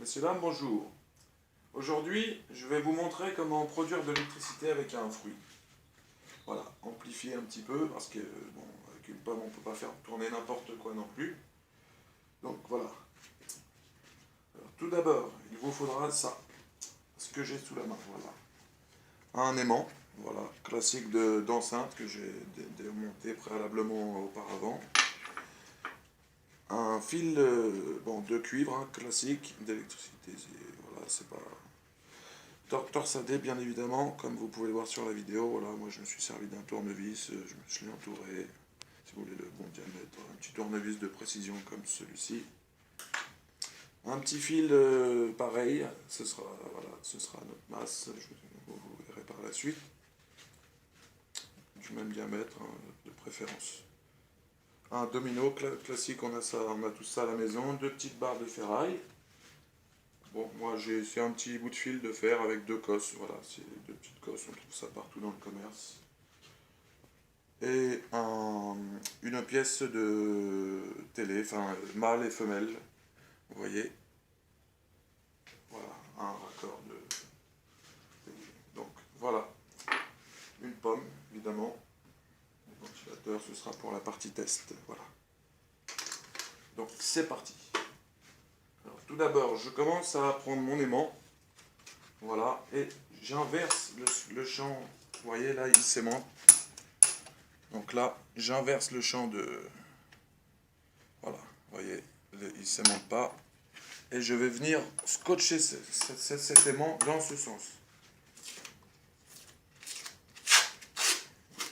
Messieurs, dames, bonjour. Aujourd'hui, je vais vous montrer comment produire de l'électricité avec un fruit. Voilà, amplifier un petit peu, parce que, bon, avec une pomme, on ne peut pas faire tourner n'importe quoi non plus. Donc voilà. Alors, tout d'abord, il vous faudra ça, ce que j'ai sous la main, voilà. Un aimant, voilà, classique d'enceinte que j'ai démonté préalablement auparavant. Un fil bon, de cuivre, hein, classique d'électricité, voilà, c'est pas... torsadé bien évidemment, comme vous pouvez le voir sur la vidéo. Voilà, moi je me suis servi d'un tournevis, je l'ai entouré, si vous voulez le bon diamètre, un petit tournevis de précision comme celui-ci. Un petit fil pareil, ce sera notre masse, vous verrez par la suite. Du même diamètre, hein, de préférence. Un domino classique, on a tout ça à la maison, deux petites barres de ferraille. Bon, moi c'est un petit bout de fil de fer avec deux cosses, voilà, c'est deux petites cosses, on trouve ça partout dans le commerce. Et une pièce de télé, enfin mâle et femelle, vous voyez. Voilà, un raccord de télé. Donc voilà, une pomme évidemment. Le ventilateur, ce sera pour la partie test, voilà. Donc c'est parti. Alors, tout d'abord, je commence à prendre mon aimant, voilà, et j'inverse le champ, vous voyez là, il s'aimante. Donc là, j'inverse le champ de... Voilà, vous voyez, il ne s'aimante pas. Et je vais venir scotcher cet aimant dans ce sens.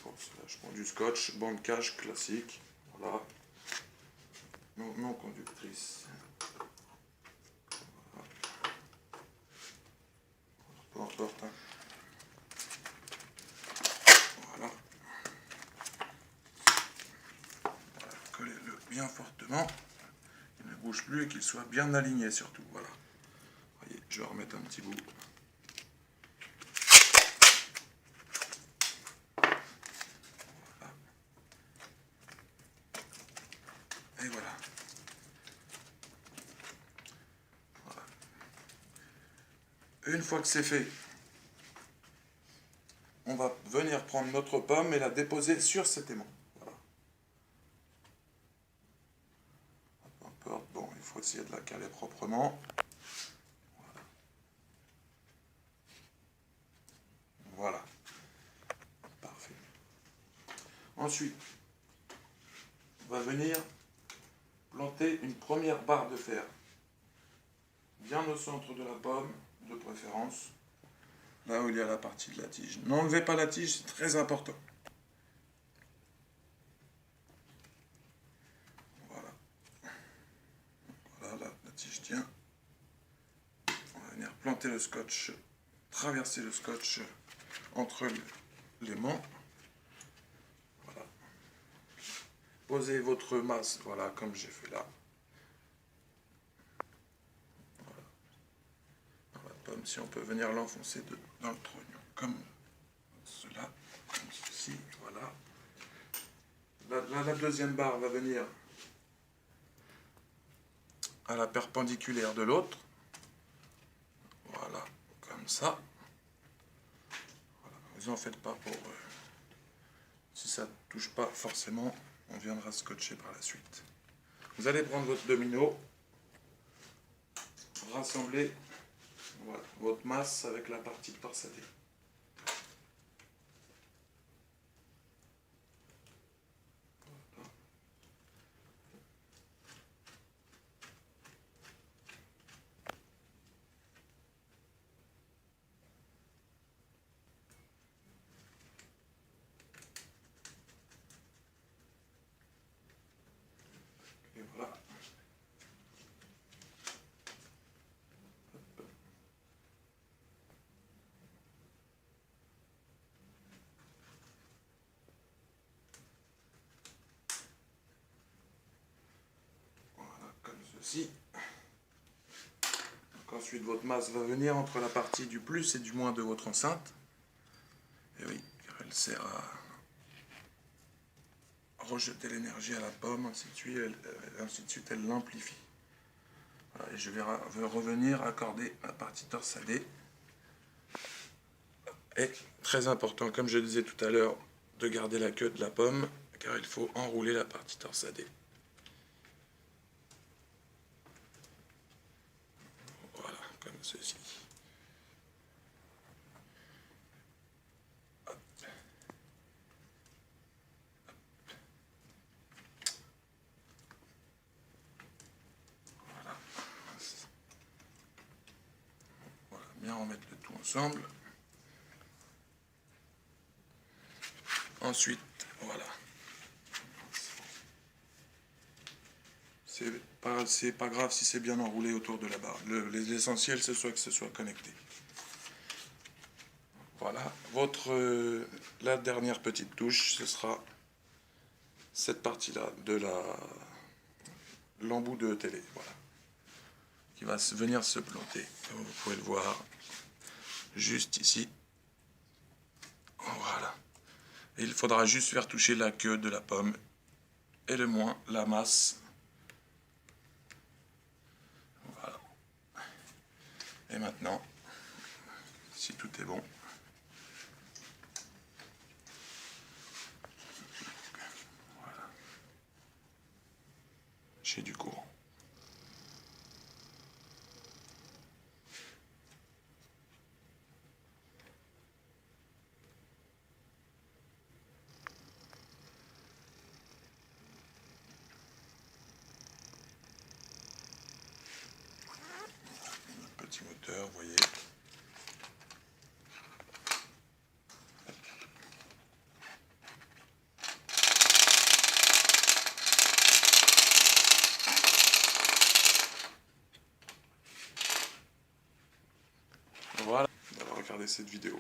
Bon, là, je prends du scotch, bande cache classique, voilà, non conductrice. Voilà. Peu importe, hein. Voilà. Voilà, collez-le bien fortement, qu'il ne bouge plus et qu'il soit bien aligné surtout, voilà. Vous voyez, je vais remettre un petit bout. Et voilà. Voilà. Une fois que c'est fait, on va venir prendre notre pomme et la déposer sur cet aimant. Voilà. Peu importe, bon, il faut essayer de la caler proprement. Voilà. Voilà. Parfait. Ensuite, on va venir planter une première barre de fer, bien au centre de la pomme, de préférence, là où il y a la partie de la tige. N'enlevez pas la tige, c'est très important. Voilà. Voilà, la tige tient. On va venir planter le scotch, traverser le scotch entre l'aimant. Voilà. Posez votre masse, voilà, comme j'ai fait là. Voilà. Dans la pomme, si on peut venir l'enfoncer dans le trognon, comme cela, comme ceci, voilà. La deuxième barre va venir à la perpendiculaire de l'autre. Voilà, comme ça. Voilà, vous en faites pas pour... si ça ne touche pas forcément, on viendra scotcher par la suite. Vous allez prendre votre domino, rassembler, voilà, votre masse avec la partie torsadée. Et voilà. Voilà, comme ceci. Donc ensuite, votre masse va venir entre la partie du plus et du moins de votre enceinte. Et oui, car elle sert à rejeter l'énergie à la pomme, ainsi de suite, elle l'amplifie. Voilà, et je vais revenir accorder ma partie torsadée. Et très important, comme je disais tout à l'heure, de garder la queue de la pomme, car il faut enrouler la partie torsadée. Voilà, comme ceci. Hop. Voilà. Voilà, bien remettre le tout ensemble. Ensuite, voilà. C'est pas grave si c'est bien enroulé autour de la barre. L'essentiel, ce soit que ce soit connecté. Voilà. La dernière petite touche, ce sera cette partie-là de l'embout de télé. Voilà. Qui va venir se planter, comme vous pouvez le voir, juste ici. Voilà. Et il faudra juste faire toucher la queue de la pomme et le moins la masse. Voilà. Et maintenant, si tout est bon, voilà. J'ai du courant. Petit moteur, vous voyez. Voilà, on va regarder cette vidéo.